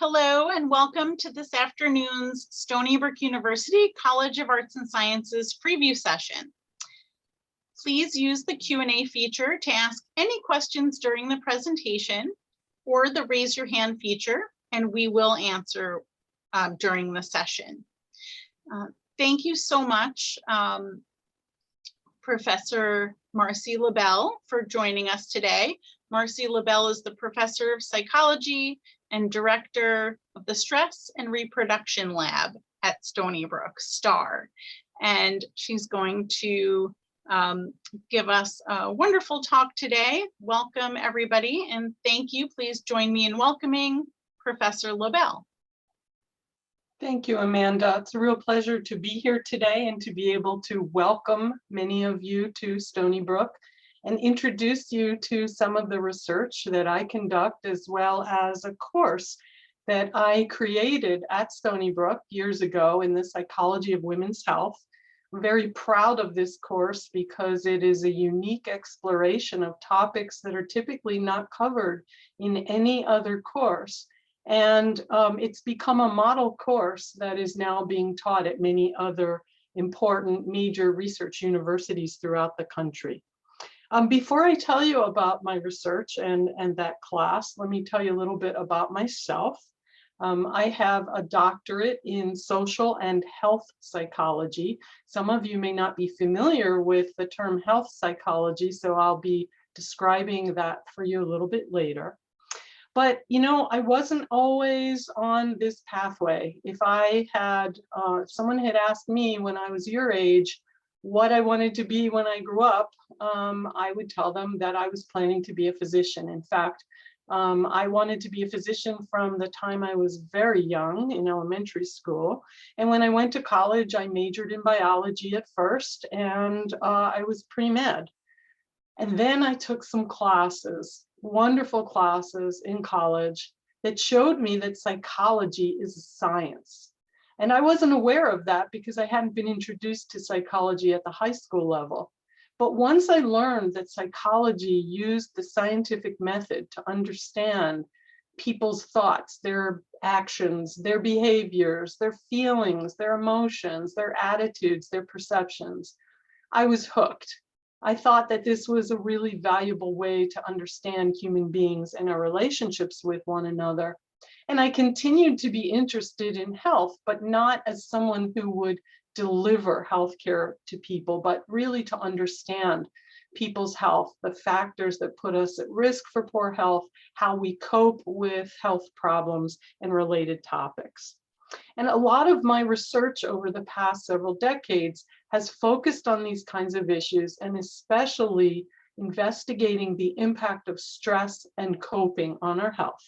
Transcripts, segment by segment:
Hello and welcome to this afternoon's Stony Brook University College of Arts and Sciences preview session. Please use the Q&A feature to ask any questions during the presentation or the raise your hand feature, and we will answer during the session. Thank you so much, Professor Marcy LaBelle, for joining us today. Marcy LaBelle is the Professor of Psychology and Director of the Stress and Reproduction Lab at Stony Brook, STAR. And she's going to give us a wonderful talk today. Welcome, everybody, and thank you. Please join me in welcoming Professor LaBelle. Thank you, Amanda. It's a real pleasure to be here today and to be able to welcome many of you to Stony Brook and introduce you to some of the research that I conduct, as well as a course that I created at Stony Brook years ago in the Psychology of Women's Health. I'm very proud of this course because it is a unique exploration of topics that are typically not covered in any other course. And it's become a model course that is now being taught at many other important major research universities throughout the country. Before I tell you about my research and that class, let me tell you a little bit about myself. I have a doctorate in social and health psychology. Some of you may not be familiar with the term health psychology, so I'll be describing that for you a little bit later. But, you know, I wasn't always on this pathway. If someone had asked me when I was your age what I wanted to be when I grew up, I would tell them that I was planning to be a physician. In fact, I wanted to be a physician from the time I was very young in elementary school. And when I went to college, I majored in biology at first, and I was pre-med. And then I took some classes, wonderful classes in college that showed me that psychology is a science. And I wasn't aware of that because I hadn't been introduced to psychology at the high school level. But once I learned that psychology used the scientific method to understand people's thoughts, their actions, their behaviors, their feelings, their emotions, their attitudes, their perceptions, I was hooked. I thought that this was a really valuable way to understand human beings and our relationships with one another. And I continued to be interested in health, but not as someone who would deliver healthcare to people, but really to understand people's health, the factors that put us at risk for poor health, how we cope with health problems and related topics. And a lot of my research over the past several decades has focused on these kinds of issues, and especially investigating the impact of stress and coping on our health.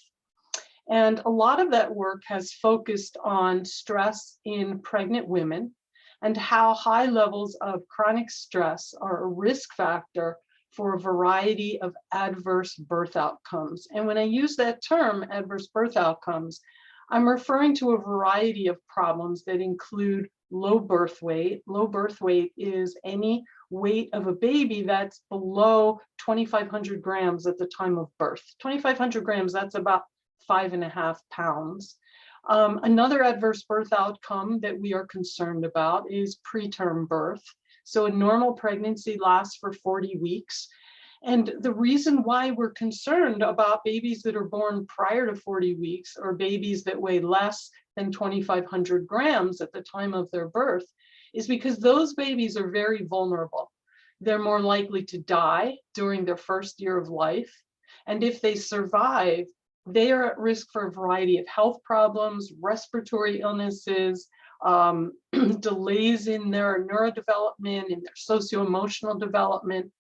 And a lot of that work has focused on stress in pregnant women and how high levels of chronic stress are a risk factor for a variety of adverse birth outcomes. And when I use that term, adverse birth outcomes, I'm referring to a variety of problems that include low birth weight. Low birth weight is any weight of a baby that's below 2,500 grams at the time of birth. 2,500 grams, that's about 5.5 pounds. Another adverse birth outcome that we are concerned about is preterm birth. So a normal pregnancy lasts for 40 weeks. And the reason why we're concerned about babies that are born prior to 40 weeks or babies that weigh less than 2,500 grams at the time of their birth is because those babies are very vulnerable. They're more likely to die during their first year of life. And if they survive, they are at risk for a variety of health problems, respiratory illnesses, delays in their neurodevelopment, in their socio-emotional development,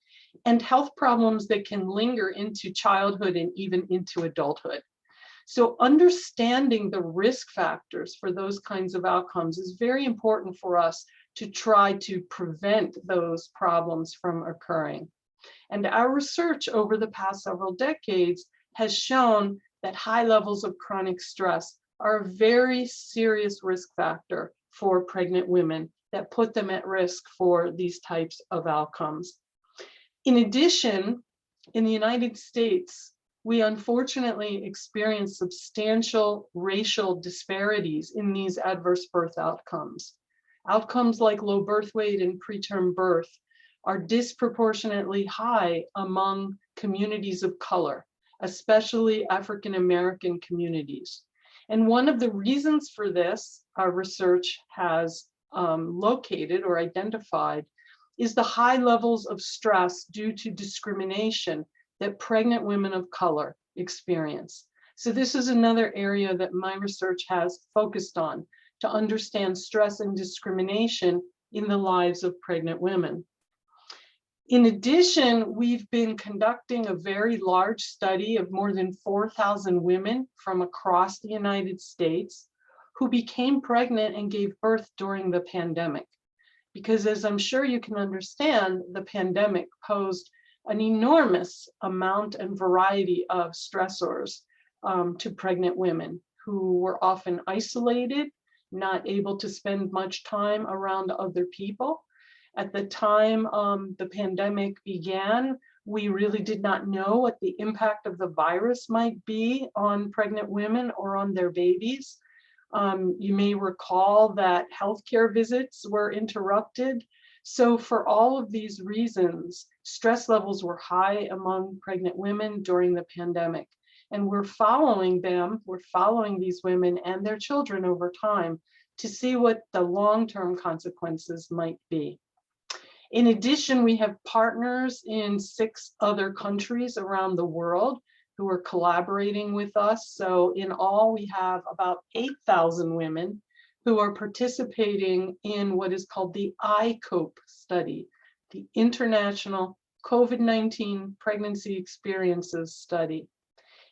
and health problems that can linger into childhood and even into adulthood. So understanding the risk factors for those kinds of outcomes is very important for us to try to prevent those problems from occurring. And our research over the past several decades has shown that high levels of chronic stress are a very serious risk factor for pregnant women that put them at risk for these types of outcomes. In addition, in the United States, we unfortunately experience substantial racial disparities in these adverse birth outcomes. Outcomes like low birth weight and preterm birth are disproportionately high among communities of color, especially African American communities. And one of the reasons for this, our research has located or identified, is the high levels of stress due to discrimination that pregnant women of color experience. So this is another area that my research has focused on, to understand stress and discrimination in the lives of pregnant women. In addition, we've been conducting a very large study of more than 4,000 women from across the United States who became pregnant and gave birth during the pandemic. Because as I'm sure you can understand, the pandemic posed an enormous amount and variety of stressors to pregnant women who were often isolated, not able to spend much time around other people. At the time the pandemic began, we really did not know what the impact of the virus might be on pregnant women or on their babies. You may recall that healthcare visits were interrupted. So for all of these reasons, stress levels were high among pregnant women during the pandemic. And we're following these women and their children over time to see what the long-term consequences might be. In addition, we have partners in 6 other countries around the world who are collaborating with us. So in all, we have about 8,000 women who are participating in what is called the ICOPE study, the International COVID-19 Pregnancy Experiences Study.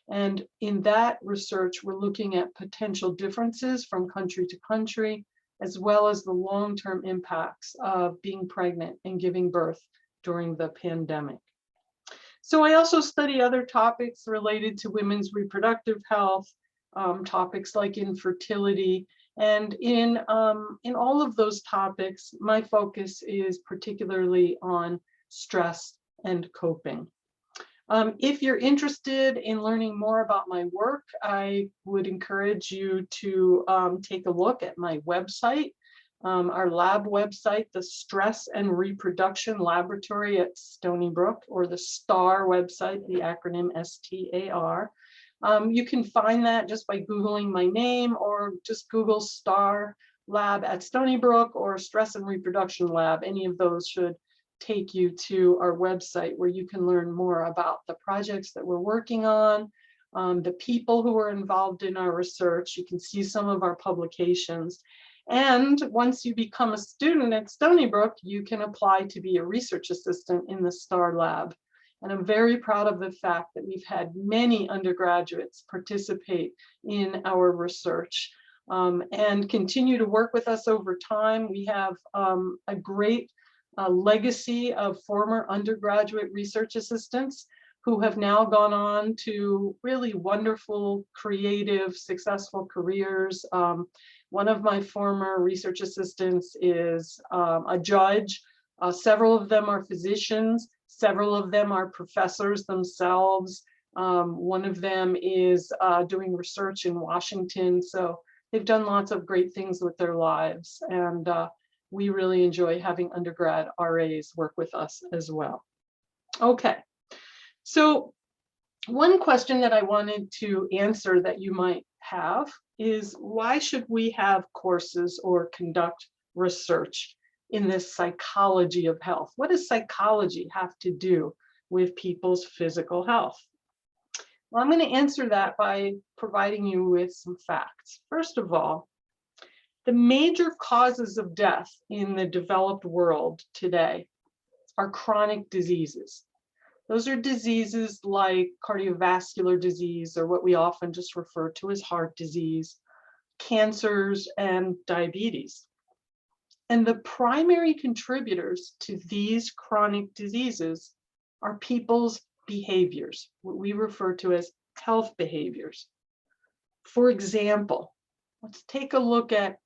And in that research, we're looking at potential differences from country to country, as well as the long-term impacts of being pregnant and giving birth during the pandemic. So I also study other topics related to women's reproductive health, topics like infertility. And in all of those topics, my focus is particularly on stress and coping. If you're interested in learning more about my work, I would encourage you to take a look at my website, our lab website, the Stress and Reproduction Laboratory at Stony Brook, or the STAR website, the acronym STAR. You can find that just by Googling my name, or just Google STAR Lab at Stony Brook or Stress and Reproduction Lab. Any of those should take you to our website where you can learn more about the projects that we're working on, the people who are involved in our research. You can see some of our publications. And once you become a student at Stony Brook, you can apply to be a research assistant in the STAR Lab. And I'm very proud of the fact that we've had many undergraduates participate in our research and continue to work with us over time. We have a great legacy of former undergraduate research assistants who have now gone on to really wonderful, creative, successful careers. One of my former research assistants is a judge. Several of them are physicians. Several of them are professors themselves. One of them is doing research in Washington. So they've done lots of great things with their lives. And we really enjoy having undergrad RAs work with us as well. Okay, so one question that I wanted to answer that you might have is, why should we have courses or conduct research in this psychology of health? What does psychology have to do with people's physical health? Well, I'm going to answer that by providing you with some facts. First of all, the major causes of death in the developed world today are chronic diseases. Those are diseases like cardiovascular disease, or what we often just refer to as heart disease, cancers, and diabetes. And the primary contributors to these chronic diseases are people's behaviors, what we refer to as health behaviors. For example, let's take a look at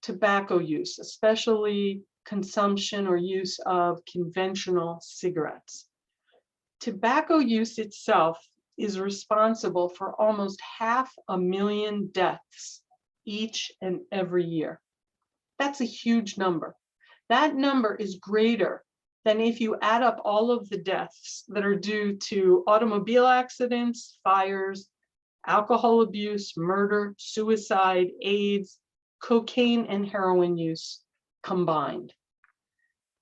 tobacco use, especially consumption or use of conventional cigarettes. Tobacco use itself is responsible for almost 500,000 deaths each and every year. That's a huge number. That number is greater than if you add up all of the deaths that are due to automobile accidents, fires, alcohol abuse, murder, suicide, AIDS, cocaine, and heroin use combined.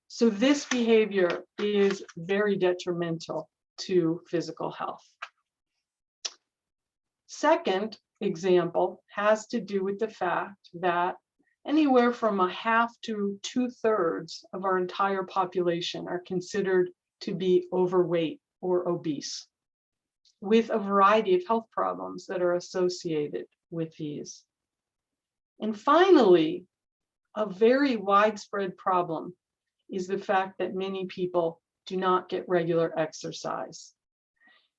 So this behavior is very detrimental to physical health. Second example has to do with the fact that anywhere from 1/2 to 2/3 of our entire population are considered to be overweight or obese, with a variety of health problems that are associated with these. And finally, a very widespread problem is the fact that many people do not get regular exercise.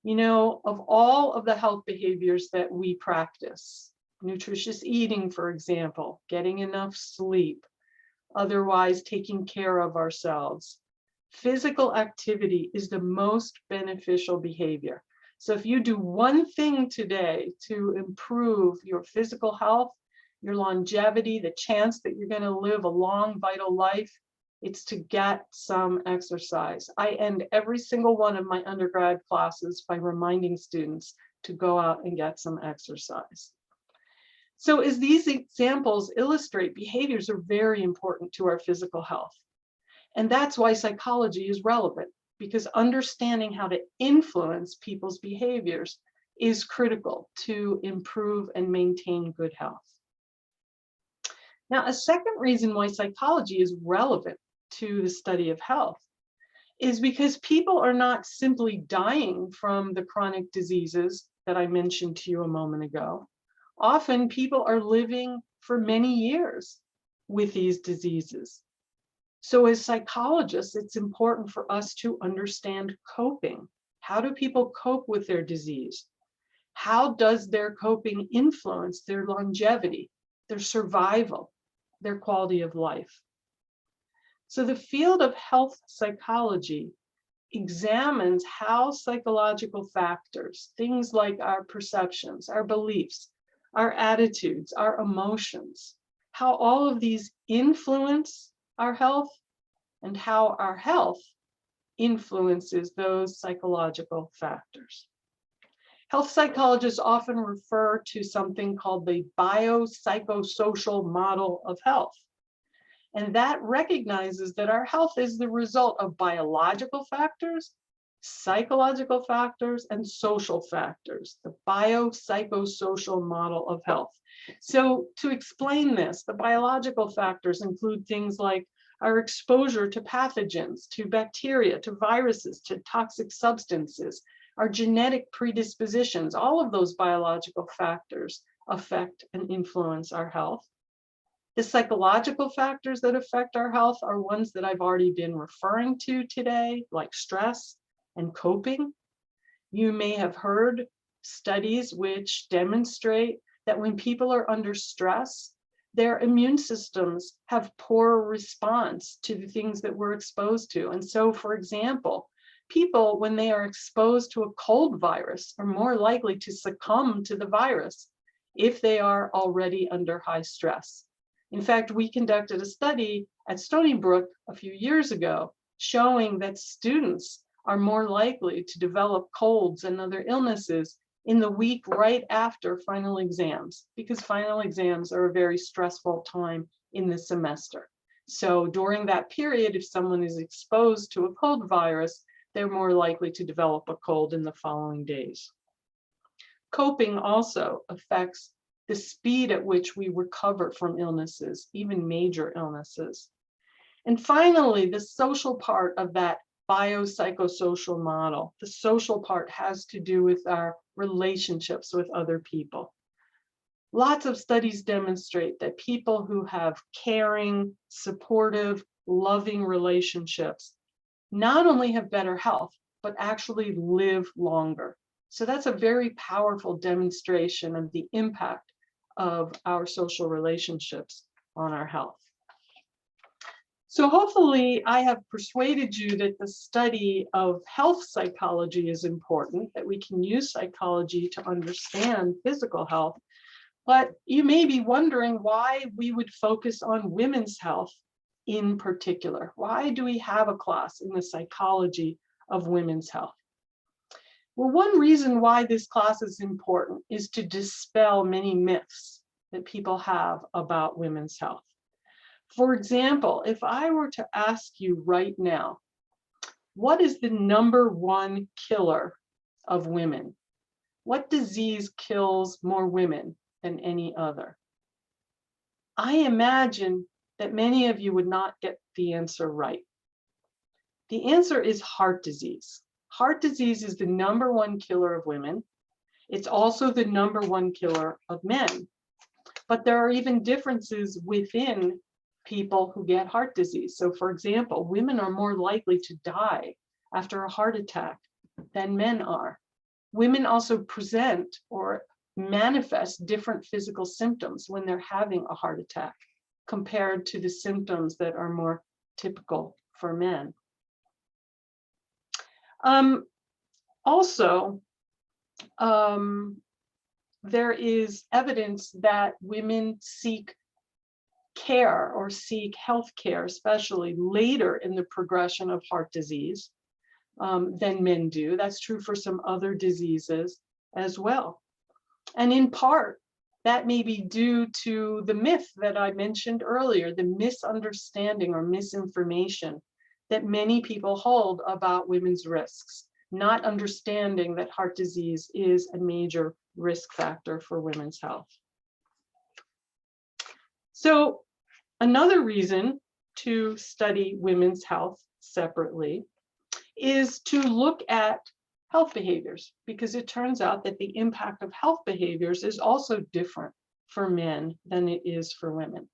You know, of all of the health behaviors that we practice, nutritious eating, for example, getting enough sleep, otherwise taking care of ourselves, physical activity is the most beneficial behavior. So if you do one thing today to improve your physical health, your longevity, the chance that you're going to live a long, vital life, it's to get some exercise. I end every single one of my undergrad classes by reminding students to go out and get some exercise. So as these examples illustrate, behaviors are very important to our physical health. And that's why psychology is relevant, because understanding how to influence people's behaviors is critical to improve and maintain good health. Now, a second reason why psychology is relevant to the study of health is because people are not simply dying from the chronic diseases that I mentioned to you a moment ago. Often people are living for many years with these diseases. So as psychologists, it's important for us to understand coping. How do people cope with their disease? How does their coping influence their longevity, their survival, their quality of life? So the field of health psychology examines how psychological factors, things like our perceptions, our beliefs, our attitudes, our emotions, how all of these influence our health and how our health influences those psychological factors. Health psychologists often refer to something called the biopsychosocial model of health. And that recognizes that our health is the result of biological factors, psychological factors, and social factors, the biopsychosocial model of health. So to explain this, the biological factors include things like our exposure to pathogens, to bacteria, to viruses, to toxic substances, our genetic predispositions. All of those biological factors affect and influence our health. The psychological factors that affect our health are ones that I've already been referring to today, like stress and coping. You may have heard studies which demonstrate that when people are under stress, their immune systems have poor response to the things that we're exposed to. And so, for example, people, when they are exposed to a cold virus, are more likely to succumb to the virus if they are already under high stress. In fact, we conducted a study at Stony Brook a few years ago showing that students are more likely to develop colds and other illnesses in the week right after final exams, because final exams are a very stressful time in the semester. So during that period, if someone is exposed to a cold virus, they're more likely to develop a cold in the following days. Coping also affects the speed at which we recover from illnesses, even major illnesses. And finally, the social part of that biopsychosocial model, the social part has to do with our relationships with other people. Lots of studies demonstrate that people who have caring, supportive, loving relationships not only have better health, but actually live longer. So that's a very powerful demonstration of the impact of our social relationships on our health. So hopefully I have persuaded you that the study of health psychology is important, that we can use psychology to understand physical health. But you may be wondering why we would focus on women's health in particular. Why do we have a class in the psychology of women's health? Well, one reason why this class is important is to dispel many myths that people have about women's health. For example, if I were to ask you right now, what is the #1 killer of women? What disease kills more women than any other? I imagine that many of you would not get the answer right. The answer is heart disease. Heart disease is the #1 killer of women. It's also the #1 killer of men. But there are even differences within people who get heart disease. So for example, women are more likely to die after a heart attack than men are. Women also present or manifest different physical symptoms when they're having a heart attack compared to the symptoms that are more typical for men. There is evidence that women seek care or seek health care, especially later in the progression of heart disease than men do. That's true for some other diseases as well. And in part, that may be due to the myth that I mentioned earlier, the misunderstanding or misinformation that many people hold about women's risks, not understanding that heart disease is a major risk factor for women's health. So another reason to study women's health separately is to look at health behaviors, because it turns out that the impact of health behaviors is also different for men than it is for women.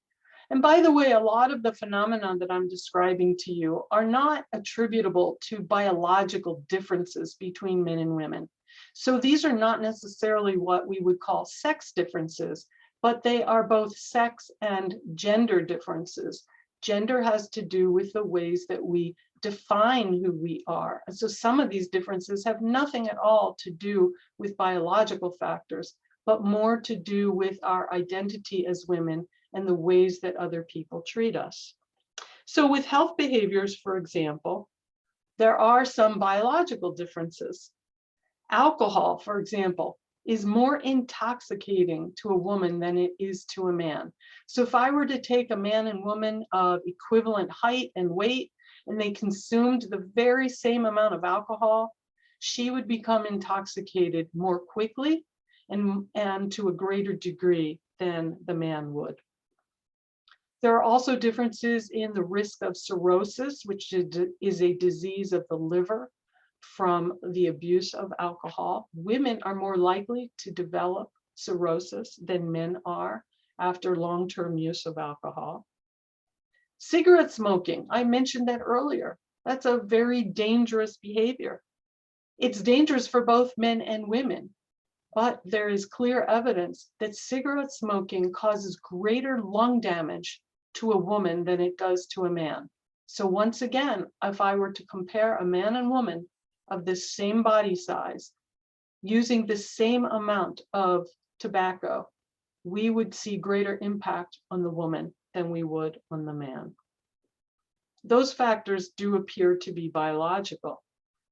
And by the way, a lot of the phenomena that I'm describing to you are not attributable to biological differences between men and women. So these are not necessarily what we would call sex differences, but they are both sex and gender differences. Gender has to do with the ways that we define who we are. And so some of these differences have nothing at all to do with biological factors, but more to do with our identity as women and the ways that other people treat us. So with health behaviors, for example, there are some biological differences. Alcohol, for example, is more intoxicating to a woman than it is to a man. So if I were to take a man and woman of equivalent height and weight, and they consumed the very same amount of alcohol, she would become intoxicated more quickly and to a greater degree than the man would. There are also differences in the risk of cirrhosis, which is a disease of the liver from the abuse of alcohol. Women are more likely to develop cirrhosis than men are after long-term use of alcohol. Cigarette smoking, I mentioned that earlier. That's a very dangerous behavior. It's dangerous for both men and women, but there is clear evidence that cigarette smoking causes greater lung damage to a woman than it does to a man. So once again, if I were to compare a man and woman of the same body size, using the same amount of tobacco, we would see greater impact on the woman than we would on the man. Those factors do appear to be biological.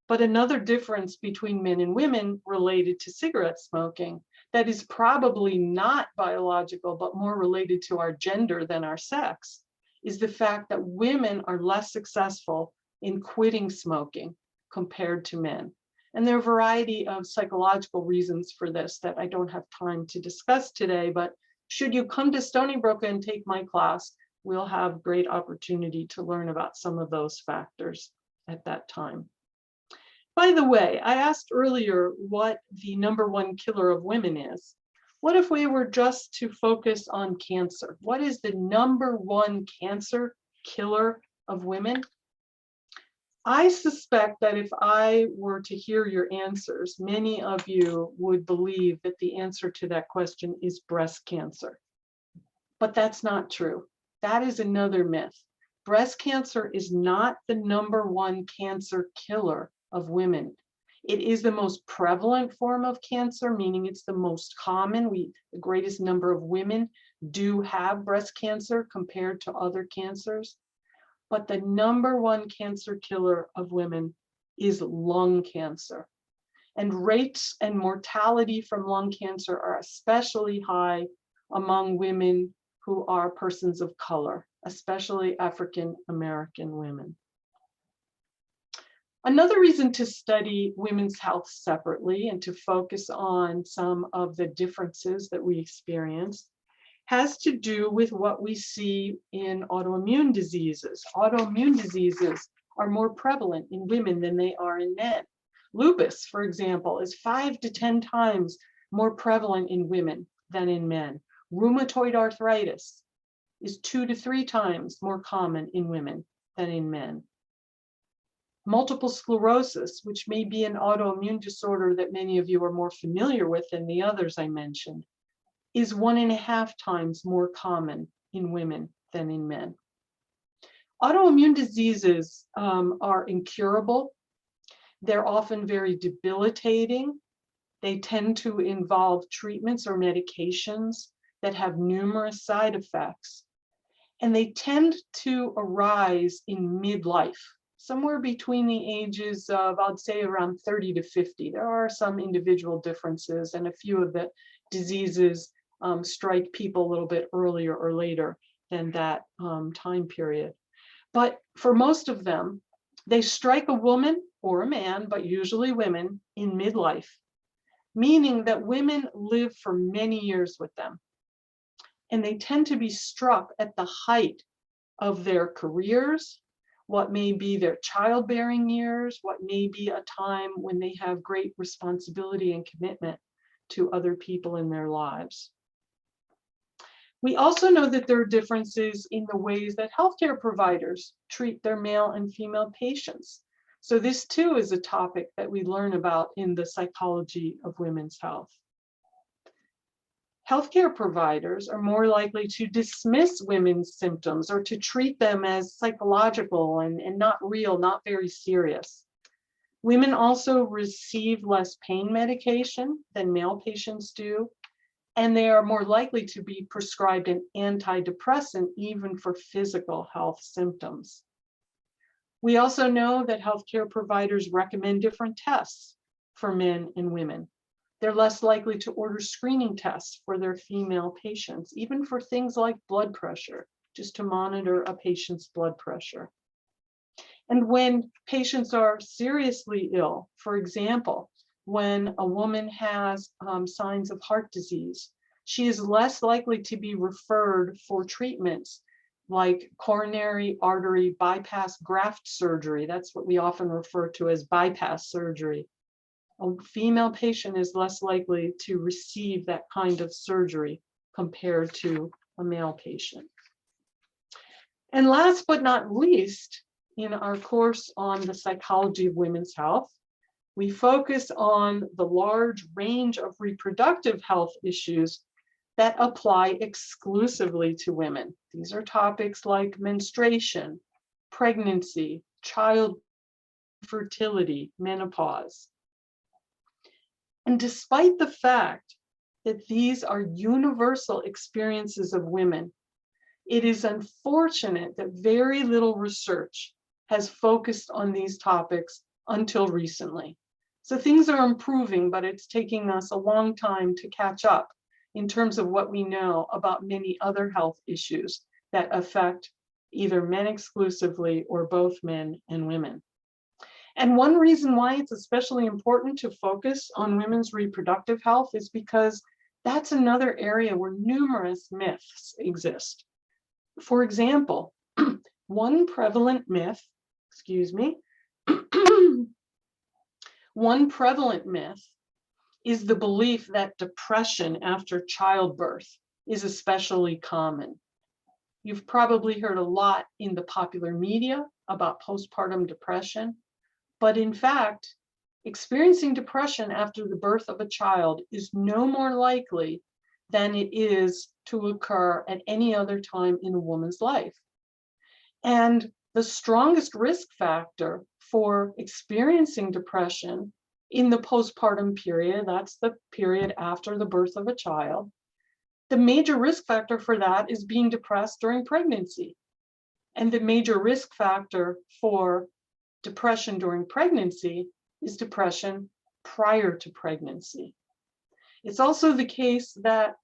But another difference between men and women related to cigarette smoking that is probably not biological, but more related to our gender than our sex, is the fact that women are less successful in quitting smoking compared to men. And there are a variety of psychological reasons for this that I don't have time to discuss today, but should you come to Stony Brook and take my class, we'll have great opportunity to learn about some of those factors at that time. By the way, I asked earlier what the #1 killer of women is. What if we were just to focus on cancer? What is the #1 cancer killer of women? I suspect that if I were to hear your answers, many of you would believe that the answer to that question is breast cancer. But that's not true. That is another myth. breast cancer is not the #1 cancer killer of women. It is the most prevalent form of cancer, meaning it's the most common. The greatest number of women do have breast cancer compared to other cancers. But the #1 cancer killer of women is lung cancer. And rates and mortality from lung cancer are especially high among women who are persons of color, especially African American women. Another reason to study women's health separately and to focus on some of the differences that we experience has to do with what we see in autoimmune diseases. Autoimmune diseases are more prevalent in women than they are in men. Lupus, for example, is 5 to 10 times more prevalent in women than in men. Rheumatoid arthritis is 2 to 3 times more common in women than in men. Multiple sclerosis, which may be an autoimmune disorder that many of you are more familiar with than the others I mentioned, is 1.5 times more common in women than in men. Autoimmune diseases are incurable. They're often very debilitating. They tend to involve treatments or medications that have numerous side effects. And they tend to arise in midlife, somewhere between the ages of, I'd say, around 30 to 50. There are some individual differences, and a few of the diseases strike people a little bit earlier or later than that time period. But for most of them, they strike a woman or a man, but usually women, in midlife, meaning that women live for many years with them. And they tend to be struck at the height of their careers, what may be their childbearing years, what may be a time when they have great responsibility and commitment to other people in their lives. We also know that there are differences in the ways that healthcare providers treat their male and female patients. So this too is a topic that we learn about in the psychology of women's health. Healthcare providers are more likely to dismiss women's symptoms or to treat them as psychological and not real, not very serious. Women also receive less pain medication than male patients do, and they are more likely to be prescribed an antidepressant even for physical health symptoms. We also know that healthcare providers recommend different tests for men and women. They're less likely to order screening tests for their female patients, even for things like blood pressure, just to monitor a patient's blood pressure. And when patients are seriously ill, for example, when a woman has signs of heart disease, she is less likely to be referred for treatments like coronary artery bypass graft surgery. That's what we often refer to as bypass surgery. A female patient is less likely to receive that kind of surgery compared to a male patient. And last but not least, in our course on the psychology of women's health, we focus on the large range of reproductive health issues that apply exclusively to women. These are topics like menstruation, pregnancy, child fertility, menopause. And despite the fact that these are universal experiences of women, it is unfortunate that very little research has focused on these topics until recently. So things are improving, but it's taking us a long time to catch up in terms of what we know about many other health issues that affect either men exclusively or both men and women. And one reason why it's especially important to focus on women's reproductive health is because that's another area where numerous myths exist. For example, one prevalent myth is the belief that depression after childbirth is especially common. You've probably heard a lot in the popular media about postpartum depression, but in fact, experiencing depression after the birth of a child is no more likely than it is to occur at any other time in a woman's life. And the strongest risk factor for experiencing depression in the postpartum period, that's the period after the birth of a child, the major risk factor for that is being depressed during pregnancy. And the major risk factor for depression during pregnancy is depression prior to pregnancy. It's also the case that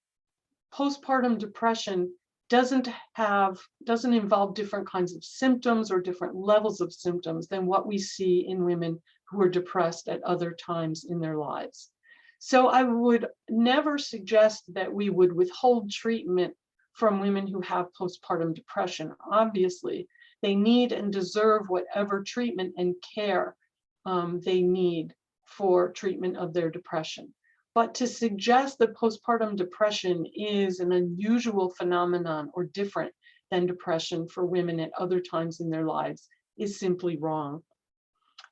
postpartum depression doesn't involve different kinds of symptoms or different levels of symptoms than what we see in women who are depressed at other times in their lives. So I would never suggest that we would withhold treatment from women who have postpartum depression. Obviously, they need and deserve whatever treatment and care they need for treatment of their depression. But to suggest that postpartum depression is an unusual phenomenon or different than depression for women at other times in their lives is simply wrong.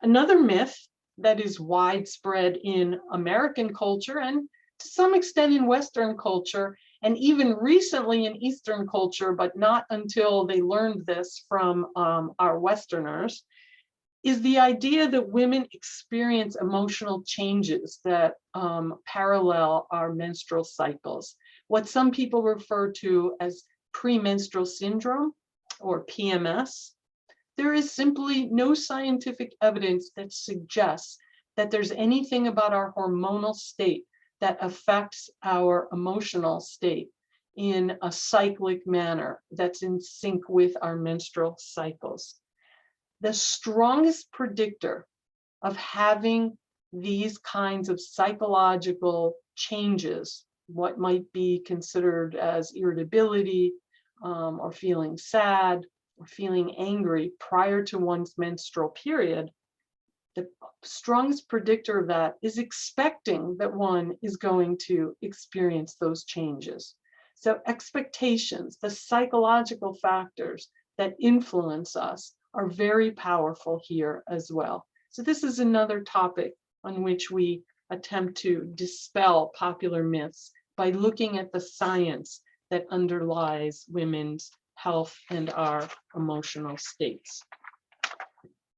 Another myth that is widespread in American culture and to some extent in Western culture, and even recently in Eastern culture, but not until they learned this from our Westerners, is the idea that women experience emotional changes that parallel our menstrual cycles, what some people refer to as premenstrual syndrome or PMS. There is simply no scientific evidence that suggests that there's anything about our hormonal state that affects our emotional state in a cyclic manner that's in sync with our menstrual cycles. The strongest predictor of having these kinds of psychological changes, what might be considered as irritability or feeling sad or feeling angry prior to one's menstrual period, the strongest predictor of that is expecting that one is going to experience those changes. So expectations, the psychological factors that influence us, are very powerful here as well. So this is another topic on which we attempt to dispel popular myths by looking at the science that underlies women's health and our emotional states.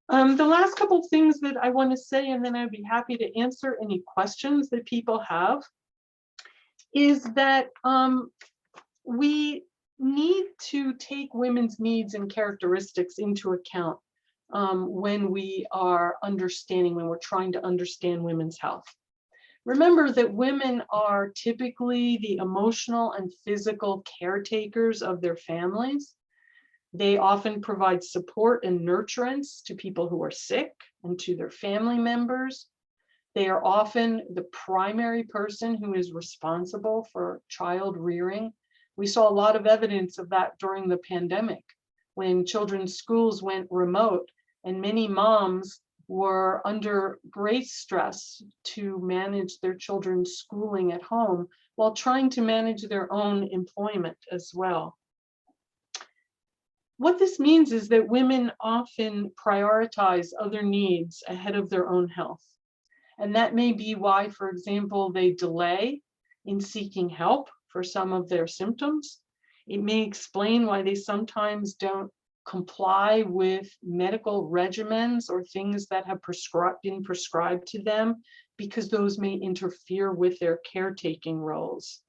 The last couple of things that I want to say, and then I'd be happy to answer any questions that people have, is that we need to take women's needs and characteristics into account when we're trying to understand women's health. Remember that women are typically the emotional and physical caretakers of their families. They often provide support and nurturance to people who are sick and to their family members. They are often the primary person who is responsible for child rearing. We saw a lot of evidence of that during the pandemic, when children's schools went remote and many moms were under great stress to manage their children's schooling at home while trying to manage their own employment as well. What this means is that women often prioritize other needs ahead of their own health. And that may be why, for example, they delay in seeking help for some of their symptoms. It may explain why they sometimes don't comply with medical regimens or things that have been prescribed to them, because those may interfere with their caretaking roles.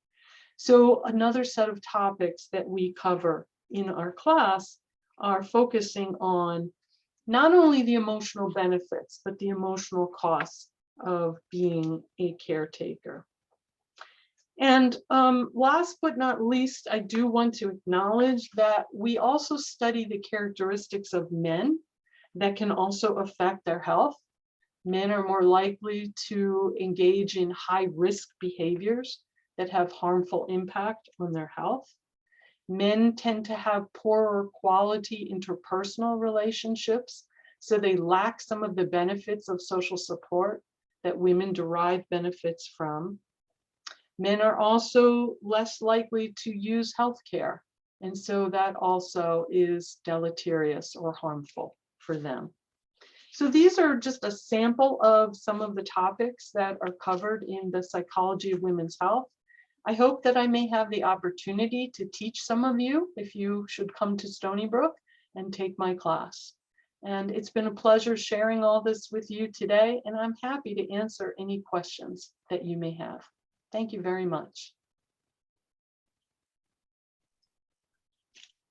So another set of topics that we cover in our class are focusing on not only the emotional benefits, but the emotional costs of being a caretaker. And last but not least, I do want to acknowledge that we also study the characteristics of men that can also affect their health. Men are more likely to engage in high-risk behaviors that have harmful impact on their health. Men tend to have poorer quality interpersonal relationships, so they lack some of the benefits of social support that women derive benefits from. Men are also less likely to use healthcare, and so that also is deleterious or harmful for them. So these are just a sample of some of the topics that are covered in the Psychology of Women's Health. I hope that I may have the opportunity to teach some of you if you should come to Stony Brook and take my class. And it's been a pleasure sharing all this with you today, and I'm happy to answer any questions that you may have. Thank you very much.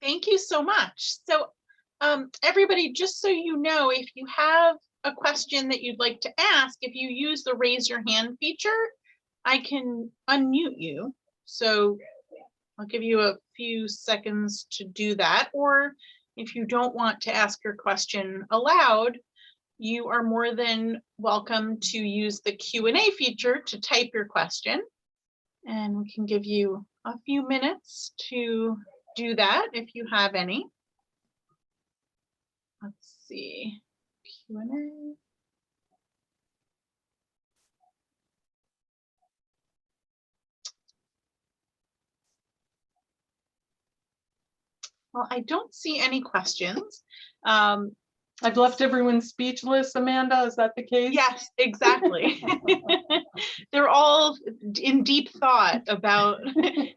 Thank you so much. So everybody, just so you know, if you have a question that you'd like to ask, if you use the raise your hand feature, I can unmute you. So I'll give you a few seconds to do that. Or if you don't want to ask your question aloud, you are more than welcome to use the Q&A feature to type your question. And we can give you a few minutes to do that if you have any. Let's see, Q&A. Well, I don't see any questions. I've left everyone speechless, Amanda. Is that the case? Yes, exactly. They're all in deep thought about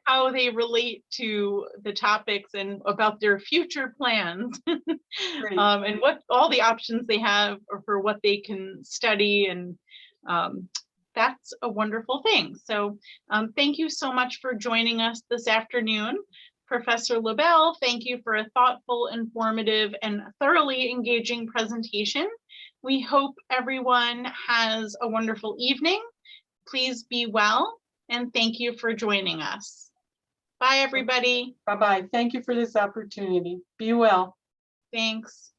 how they relate to the topics and about their future plans, and what all the options they have for what they can study. And that's a wonderful thing. So thank you so much for joining us this afternoon. Professor LaBelle, thank you for a thoughtful, informative, and thoroughly engaging presentation. We hope everyone has a wonderful evening. Please be well, and thank you for joining us. Bye, everybody. Bye-bye. Thank you for this opportunity. Be well. Thanks.